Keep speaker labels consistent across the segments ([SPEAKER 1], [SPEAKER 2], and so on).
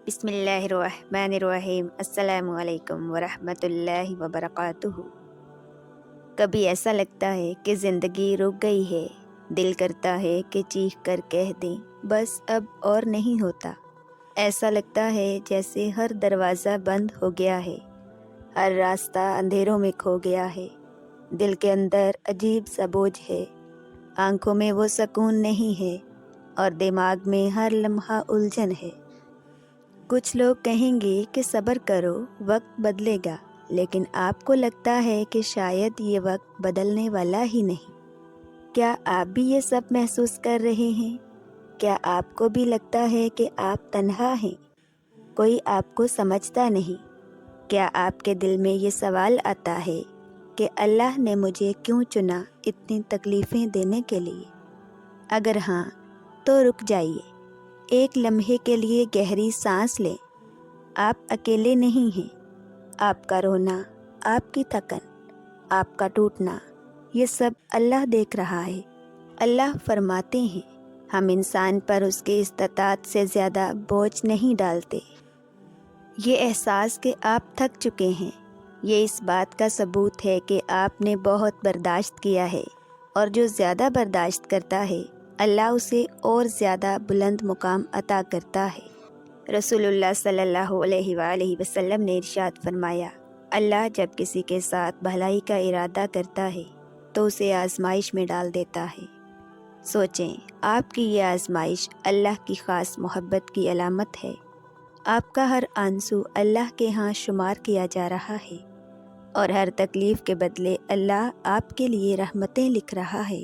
[SPEAKER 1] بسم اللہ الرحمن الرحیم۔ السلام علیکم ورحمۃ اللہ وبرکاتہ۔ کبھی ایسا لگتا ہے کہ زندگی رک گئی ہے، دل کرتا ہے کہ چیخ کر کہہ دیں بس اب اور نہیں ہوتا۔ ایسا لگتا ہے جیسے ہر دروازہ بند ہو گیا ہے، ہر راستہ اندھیروں میں کھو گیا ہے۔ دل کے اندر عجیب سا بوجھ ہے، آنکھوں میں وہ سکون نہیں ہے، اور دماغ میں ہر لمحہ الجھن ہے۔ کچھ لوگ کہیں گے کہ صبر کرو، وقت بدلے گا، لیکن آپ کو لگتا ہے کہ شاید یہ وقت بدلنے والا ہی نہیں۔ کیا آپ بھی یہ سب محسوس کر رہے ہیں؟ کیا آپ کو بھی لگتا ہے کہ آپ تنہا ہیں، کوئی آپ کو سمجھتا نہیں؟ کیا آپ کے دل میں یہ سوال آتا ہے کہ اللہ نے مجھے کیوں چنا اتنی تکلیفیں دینے کے لیے؟ اگر ہاں تو رک جائیے، ایک لمحے کے لیے گہری سانس لیں۔ آپ اکیلے نہیں ہیں، آپ کا رونا، آپ کی تھکن، آپ کا ٹوٹنا، یہ سب اللہ دیکھ رہا ہے۔ اللہ فرماتے ہیں ہم انسان پر اس کی استطاعت سے زیادہ بوجھ نہیں ڈالتے۔ یہ احساس کہ آپ تھک چکے ہیں، یہ اس بات کا ثبوت ہے کہ آپ نے بہت برداشت کیا ہے، اور جو زیادہ برداشت کرتا ہے اللہ اسے اور زیادہ بلند مقام عطا کرتا ہے۔ رسول اللہ صلی اللہ علیہ وآلہ وسلم نے ارشاد فرمایا، اللہ جب کسی کے ساتھ بھلائی کا ارادہ کرتا ہے تو اسے آزمائش میں ڈال دیتا ہے۔ سوچیں، آپ کی یہ آزمائش اللہ کی خاص محبت کی علامت ہے۔ آپ کا ہر آنسو اللہ کے ہاں شمار کیا جا رہا ہے، اور ہر تکلیف کے بدلے اللہ آپ کے لیے رحمتیں لکھ رہا ہے۔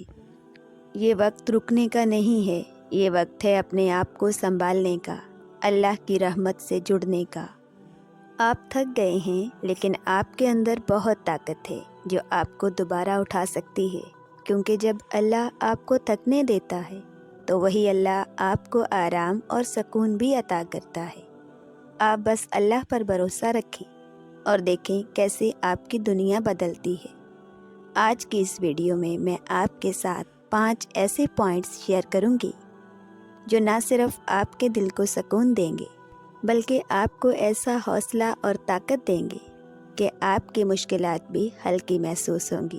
[SPEAKER 1] یہ وقت رکنے کا نہیں ہے، یہ وقت ہے اپنے آپ کو سنبھالنے کا، اللہ کی رحمت سے جڑنے کا۔ آپ تھک گئے ہیں، لیکن آپ کے اندر بہت طاقت ہے جو آپ کو دوبارہ اٹھا سکتی ہے، کیونکہ جب اللہ آپ کو تھکنے دیتا ہے تو وہی اللہ آپ کو آرام اور سکون بھی عطا کرتا ہے۔ آپ بس اللہ پر بھروسہ رکھیں اور دیکھیں کیسے آپ کی دنیا بدلتی ہے۔ آج کی اس ویڈیو میں آپ کے ساتھ 5 ایسے پوائنٹس شیئر کروں گی جو نہ صرف آپ کے دل کو سکون دیں گے، بلکہ آپ کو ایسا حوصلہ اور طاقت دیں گے کہ آپ کی مشکلات بھی ہلکی محسوس ہوں گی۔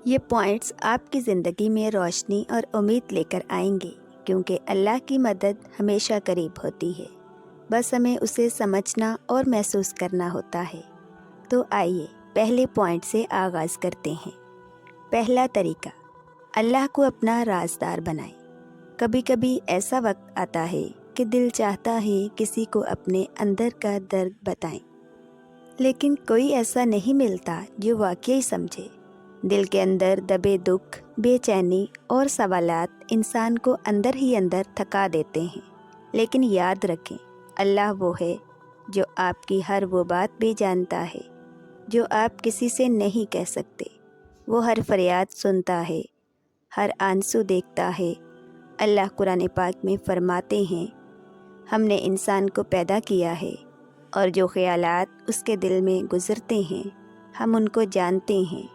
[SPEAKER 1] یہ پوائنٹس آپ کی زندگی میں روشنی اور امید لے کر آئیں گے، کیونکہ اللہ کی مدد ہمیشہ قریب ہوتی ہے، بس ہمیں اسے سمجھنا اور محسوس کرنا ہوتا ہے۔ تو آئیے پہلے پوائنٹ سے آغاز کرتے ہیں۔ پہلا طریقہ، اللہ کو اپنا رازدار بنائیں۔ کبھی کبھی ایسا وقت آتا ہے کہ دل چاہتا ہے کسی کو اپنے اندر کا درد بتائیں، لیکن کوئی ایسا نہیں ملتا جو واقعی سمجھے۔ دل کے اندر دبے دکھ، بے چینی اور سوالات انسان کو اندر ہی اندر تھکا دیتے ہیں، لیکن یاد رکھیں اللہ وہ ہے جو آپ کی ہر وہ بات بھی جانتا ہے جو آپ کسی سے نہیں کہہ سکتے۔ وہ ہر فریاد سنتا ہے، ہر آنسو دیکھتا ہے۔ اللہ قرآن پاک میں فرماتے ہیں، ہم نے انسان کو پیدا کیا ہے، اور جو خیالات اس کے دل میں گزرتے ہیں ہم ان کو جانتے ہیں،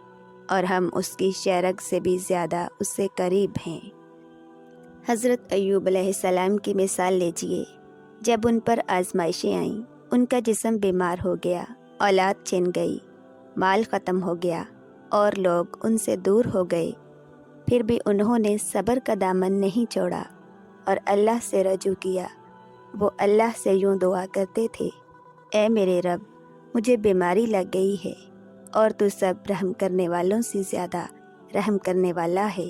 [SPEAKER 1] اور ہم اس کی شہرگ سے بھی زیادہ اس سے قریب ہیں۔ حضرت ایوب علیہ السلام کی مثال لیجئے۔ جب ان پر آزمائشیں آئیں، ان کا جسم بیمار ہو گیا، اولاد چھن گئی، مال ختم ہو گیا، اور لوگ ان سے دور ہو گئے، پھر بھی انہوں نے صبر کا دامن نہیں چھوڑا اور اللہ سے رجوع کیا۔ وہ اللہ سے یوں دعا کرتے تھے، اے میرے رب، مجھے بیماری لگ گئی ہے، اور تو سب رحم کرنے والوں سے زیادہ رحم کرنے والا ہے۔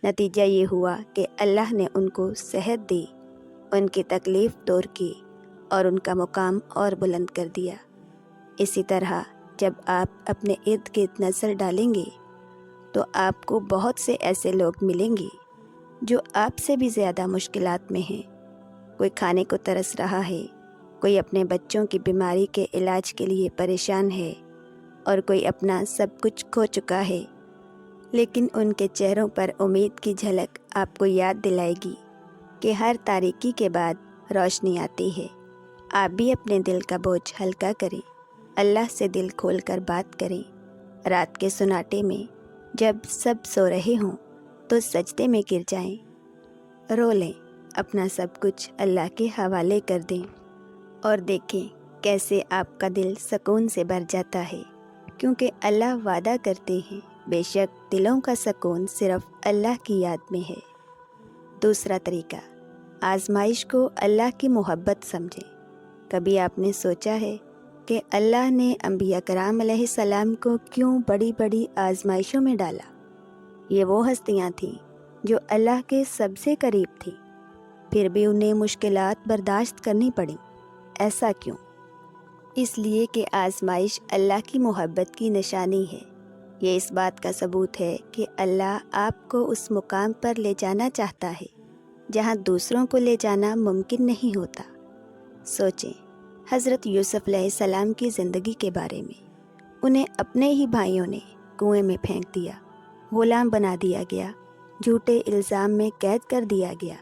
[SPEAKER 1] نتیجہ یہ ہوا کہ اللہ نے ان کو صحت دی، ان کی تکلیف دور کی، اور ان کا مقام اور بلند کر دیا۔ اسی طرح جب آپ اپنے ارد گرد نظر ڈالیں گے تو آپ کو بہت سے ایسے لوگ ملیں گے جو آپ سے بھی زیادہ مشکلات میں ہیں۔ کوئی کھانے کو ترس رہا ہے، کوئی اپنے بچوں کی بیماری کے علاج کے لیے پریشان ہے، اور کوئی اپنا سب کچھ کھو چکا ہے، لیکن ان کے چہروں پر امید کی جھلک آپ کو یاد دلائے گی کہ ہر تاریکی کے بعد روشنی آتی ہے۔ آپ بھی اپنے دل کا بوجھ ہلکا کریں، اللہ سے دل کھول کر بات کریں۔ رات کے سناٹے میں جب سب سو رہے ہوں تو سجدے میں گر جائیں، رو لیں اپنا سب کچھ اللہ کے حوالے کر دیں اور دیکھیں کیسے آپ کا دل سکون سے بھر جاتا ہے، کیونکہ اللہ وعدہ کرتے ہیں بے شک دلوں کا سکون صرف اللہ کی یاد میں ہے۔ دوسرا طریقہ، آزمائش کو اللہ کی محبت سمجھیں۔ کبھی آپ نے سوچا ہے کہ اللہ نے انبیاء کرام علیہ السلام کو کیوں بڑی بڑی آزمائشوں میں ڈالا؟ یہ وہ ہستیاں تھیں جو اللہ کے سب سے قریب تھیں، پھر بھی انہیں مشکلات برداشت کرنی پڑیں۔ ایسا کیوں؟ اس لیے کہ آزمائش اللہ کی محبت کی نشانی ہے۔ یہ اس بات کا ثبوت ہے کہ اللہ آپ کو اس مقام پر لے جانا چاہتا ہے جہاں دوسروں کو لے جانا ممکن نہیں ہوتا۔ سوچیں حضرت یوسف علیہ السلام کی زندگی کے بارے میں۔ انہیں اپنے ہی بھائیوں نے کنویں میں پھینک دیا، غلام بنا دیا گیا، جھوٹے الزام میں قید کر دیا گیا،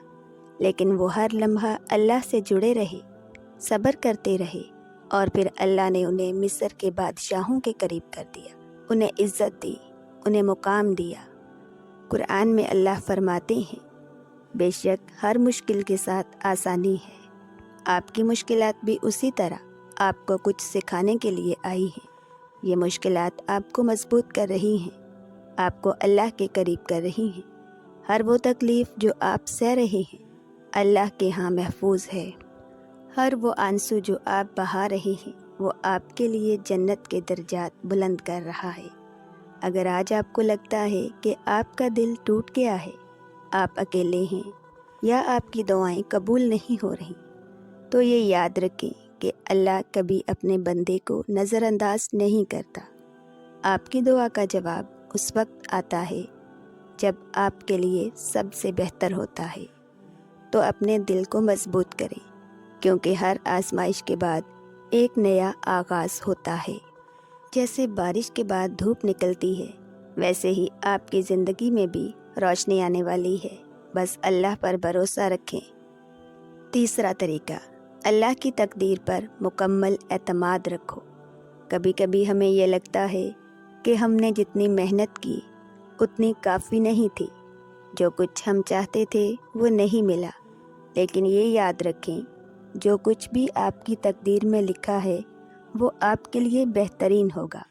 [SPEAKER 1] لیکن وہ ہر لمحہ اللہ سے جڑے رہے، صبر کرتے رہے، اور پھر اللہ نے انہیں مصر کے بادشاہوں کے قریب کر دیا، انہیں عزت دی، انہیں مقام دیا۔ قرآن میں اللہ فرماتے ہیں بے شک ہر مشکل کے ساتھ آسانی ہے۔ آپ کی مشکلات بھی اسی طرح آپ کو کچھ سکھانے کے لیے آئی ہیں۔ یہ مشکلات آپ کو مضبوط کر رہی ہیں، آپ کو اللہ کے قریب کر رہی ہیں۔ ہر وہ تکلیف جو آپ سہ رہے ہیں اللہ کے ہاں محفوظ ہے۔ ہر وہ آنسو جو آپ بہا رہے ہیں وہ آپ کے لیے جنت کے درجات بلند کر رہا ہے۔ اگر آج آپ کو لگتا ہے کہ آپ کا دل ٹوٹ گیا ہے، آپ اکیلے ہیں یا آپ کی دعائیں قبول نہیں ہو رہی، تو یہ یاد رکھیں کہ اللہ کبھی اپنے بندے کو نظر انداز نہیں کرتا۔ آپ کی دعا کا جواب اس وقت آتا ہے جب آپ کے لیے سب سے بہتر ہوتا ہے۔ تو اپنے دل کو مضبوط کریں، کیونکہ ہر آزمائش کے بعد ایک نیا آغاز ہوتا ہے۔ جیسے بارش کے بعد دھوپ نکلتی ہے، ویسے ہی آپ کی زندگی میں بھی روشنی آنے والی ہے۔ بس اللہ پر بھروسہ رکھیں۔ تیسرا طریقہ، اللہ کی تقدیر پر مکمل اعتماد رکھو۔ کبھی کبھی ہمیں یہ لگتا ہے کہ ہم نے جتنی محنت کی اتنی کافی نہیں تھی، جو کچھ ہم چاہتے تھے وہ نہیں ملا، لیکن یہ یاد رکھیں جو کچھ بھی آپ کی تقدیر میں لکھا ہے وہ آپ کے لیے بہترین ہوگا۔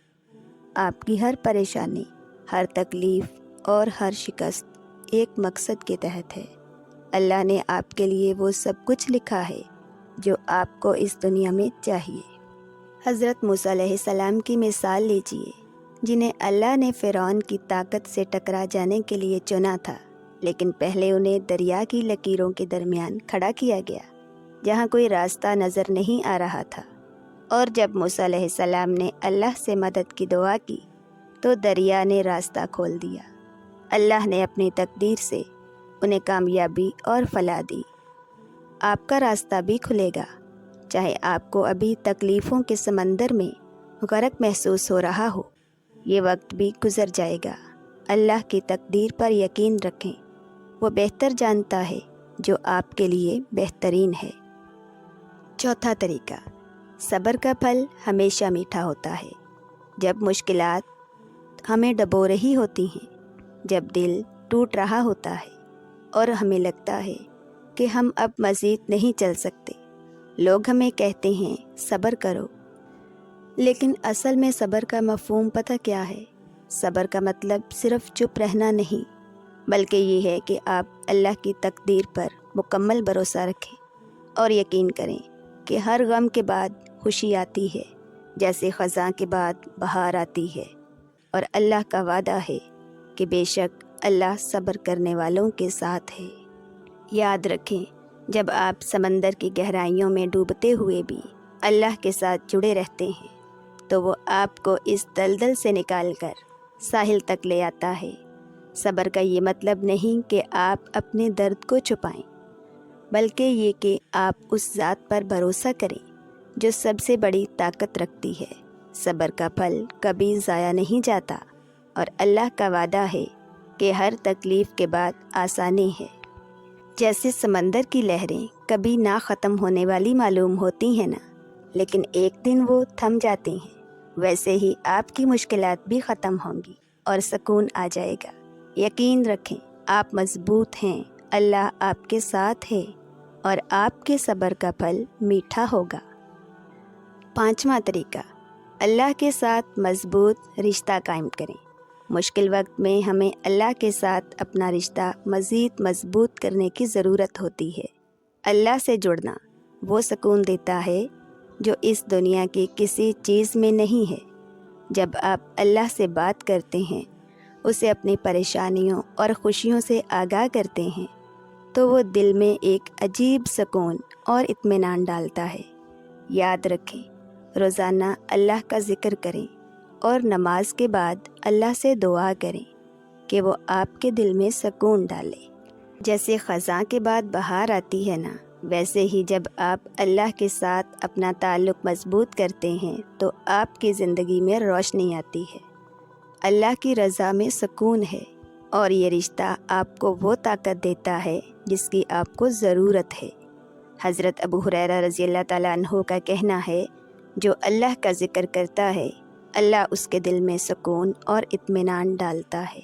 [SPEAKER 1] آپ کی ہر پریشانی، ہر تکلیف اور ہر شکست ایک مقصد کے تحت ہے۔ اللہ نے آپ کے لیے وہ سب کچھ لکھا ہے جو آپ کو اس دنیا میں چاہیے۔ حضرت موسیٰ علیہ السلام کی مثال لیجئے، جنہیں اللہ نے فرعون کی طاقت سے ٹکرا جانے کے لیے چنا تھا، لیکن پہلے انہیں دریا کی لکیروں کے درمیان کھڑا کیا گیا جہاں کوئی راستہ نظر نہیں آ رہا تھا، اور جب موسیٰ علیہ السلام نے اللہ سے مدد کی دعا کی تو دریا نے راستہ کھول دیا۔ اللہ نے اپنی تقدیر سے انہیں کامیابی اور فلاح دی۔ آپ کا راستہ بھی کھلے گا، چاہے آپ کو ابھی تکلیفوں کے سمندر میں غرق محسوس ہو رہا ہو۔ یہ وقت بھی گزر جائے گا۔ اللہ کی تقدیر پر یقین رکھیں، وہ بہتر جانتا ہے جو آپ کے لیے بہترین ہے۔ چوتھا طریقہ، صبر کا پھل ہمیشہ میٹھا ہوتا ہے۔ جب مشکلات ہمیں ڈبو رہی ہوتی ہیں، جب دل ٹوٹ رہا ہوتا ہے اور ہمیں لگتا ہے کہ ہم اب مزید نہیں چل سکتے، لوگ ہمیں کہتے ہیں صبر کرو، لیکن اصل میں صبر کا مفہوم پتہ کیا ہے؟ صبر کا مطلب صرف چپ رہنا نہیں، بلکہ یہ ہے کہ آپ اللہ کی تقدیر پر مکمل بھروسہ رکھیں اور یقین کریں کہ ہر غم کے بعد خوشی آتی ہے، جیسے خزاں کے بعد بہار آتی ہے، اور اللہ کا وعدہ ہے کہ بے شک اللہ صبر کرنے والوں کے ساتھ ہے۔ یاد رکھیں، جب آپ سمندر کی گہرائیوں میں ڈوبتے ہوئے بھی اللہ کے ساتھ جڑے رہتے ہیں تو وہ آپ کو اس دلدل سے نکال کر ساحل تک لے آتا ہے۔ صبر کا یہ مطلب نہیں کہ آپ اپنے درد کو چھپائیں، بلکہ یہ کہ آپ اس ذات پر بھروسہ کریں جو سب سے بڑی طاقت رکھتی ہے۔ صبر کا پھل کبھی ضائع نہیں جاتا، اور اللہ کا وعدہ ہے کہ ہر تکلیف کے بعد آسانی ہے۔ جیسے سمندر کی لہریں کبھی نہ ختم ہونے والی معلوم ہوتی ہیں نا، لیکن ایک دن وہ تھم جاتی ہیں، ویسے ہی آپ کی مشکلات بھی ختم ہوں گی اور سکون آ جائے گا۔ یقین رکھیں، آپ مضبوط ہیں، اللہ آپ کے ساتھ ہے اور آپ کے صبر کا پھل میٹھا ہوگا۔ 5واں طریقہ، اللہ کے ساتھ مضبوط رشتہ قائم کریں۔ مشکل وقت میں ہمیں اللہ کے ساتھ اپنا رشتہ مزید مضبوط کرنے کی ضرورت ہوتی ہے۔ اللہ سے جڑنا وہ سکون دیتا ہے جو اس دنیا کی کسی چیز میں نہیں ہے۔ جب آپ اللہ سے بات کرتے ہیں، اسے اپنی پریشانیوں اور خوشیوں سے آگاہ کرتے ہیں، تو وہ دل میں ایک عجیب سکون اور اطمینان ڈالتا ہے۔ یاد رکھیں، روزانہ اللہ کا ذکر کریں اور نماز کے بعد اللہ سے دعا کریں کہ وہ آپ کے دل میں سکون ڈالے۔ جیسے خزاں کے بعد بہار آتی ہے نا، ویسے ہی جب آپ اللہ کے ساتھ اپنا تعلق مضبوط کرتے ہیں تو آپ کی زندگی میں روشنی آتی ہے، اللہ کی رضا میں سکون ہے، اور یہ رشتہ آپ کو وہ طاقت دیتا ہے جس کی آپ کو ضرورت ہے۔ حضرت ابو ہریرہ رضی اللہ تعالیٰ عنہ کا کہنا ہے، جو اللہ کا ذکر کرتا ہے، اللہ اس کے دل میں سکون اور اطمینان ڈالتا ہے۔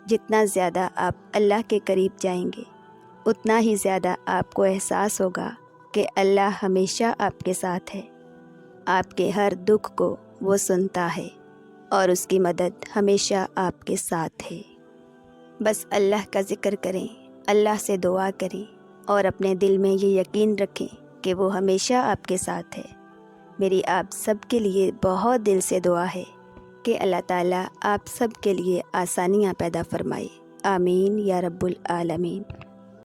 [SPEAKER 1] جتنا زیادہ آپ اللہ کے قریب جائیں گے، اتنا ہی زیادہ آپ کو احساس ہوگا کہ اللہ ہمیشہ آپ کے ساتھ ہے، آپ کے ہر دکھ کو وہ سنتا ہے اور اس کی مدد ہمیشہ آپ کے ساتھ ہے۔ بس اللہ کا ذکر کریں، اللہ سے دعا کریں اور اپنے دل میں یہ یقین رکھیں کہ وہ ہمیشہ آپ کے ساتھ ہے۔ میری آپ سب کے لیے بہت دل سے دعا ہے کہ اللہ تعالیٰ آپ سب کے لیے آسانیاں پیدا فرمائے۔ آمین یا رب العالمین۔